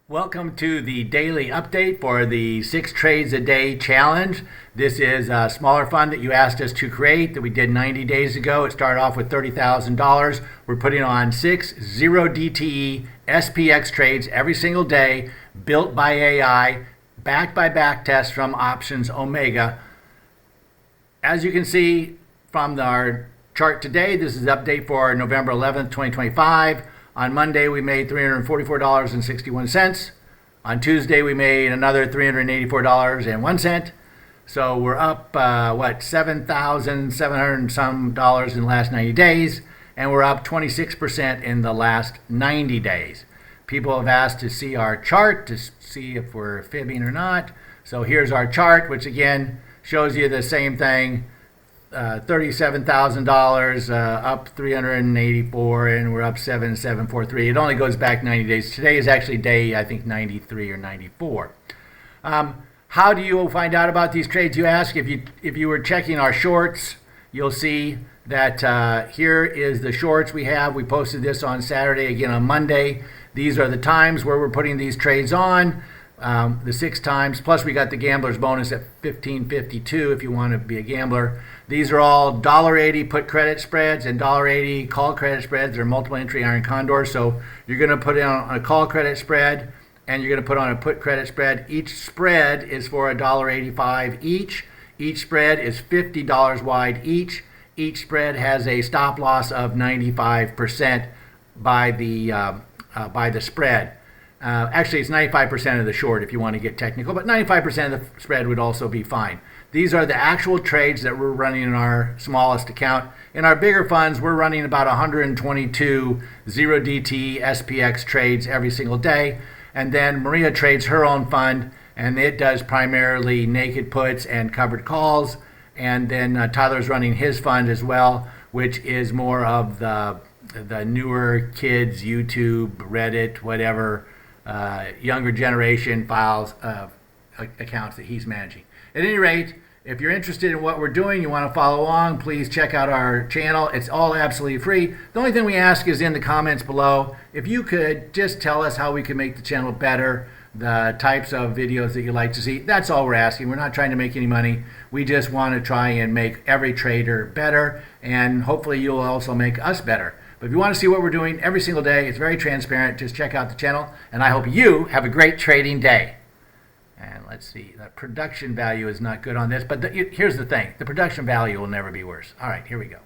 Welcome to the daily update for the 6 trades a day challenge. This is a smaller fund that you asked us to create that we did 90 days ago. It started off with $30,000. We're putting on 6 0 DTE SPX trades every single day, built by AI, backed by back tests from Options Omega. As you can see from our chart today, this is the update for November 11th, 2025. On Monday, we made $344.61. On Tuesday, we made another $384.01. So we're up, $7,700 some dollars in the last 90 days, and we're up 26% in the last 90 days. People have asked to see our chart to see if we're fibbing or not. So here's our chart, which again shows you the same thing. $37,000 up 384, and we're up 7743. It only goes back 90 days. Today is actually day, I think, 93 or 94. How do you find out about these trades, you ask? If you were checking our shorts, you'll see that here is the shorts we have. We posted this on Saturday, again on Monday. These are the times where we're putting these trades on. The 6 times, plus we got the gambler's bonus at $15.52 if you want to be a gambler. These are all $1.80 put credit spreads and $1.80 call credit spreads. They're multiple entry iron condors. So you're going to put in on a call credit spread and you're going to put on a put credit spread. Each spread is for $1.85 each. Each spread is $50 wide each. Each spread has a stop loss of 95% by the spread. Actually, it's 95% of the short if you want to get technical, but 95% of the spread would also be fine. These are the actual trades that we're running in our smallest account. In our bigger funds, we're running about 122 0 DT SPX trades every single day. And then Maria trades her own fund, and it does primarily naked puts and covered calls. And then Tyler's running his fund as well, which is more of the newer kids, YouTube, Reddit, whatever, younger generation files accounts that he's managing. At any rate, if you're interested in what we're doing, you want to follow along, please check out our channel. It's all absolutely free. The only thing we ask is in the comments below, if you could just tell us how we can make the channel better, the types of videos that you like to see. That's all we're asking. We're not trying to make any money. We just want to try and make every trader better, and hopefully you'll also make us better. But if you want to see what we're doing every single day, it's very transparent. Just check out the channel, and I hope you have a great trading day. And let's see, the production value is not good on this, but here's the thing. The production value will never be worse. All right, here we go.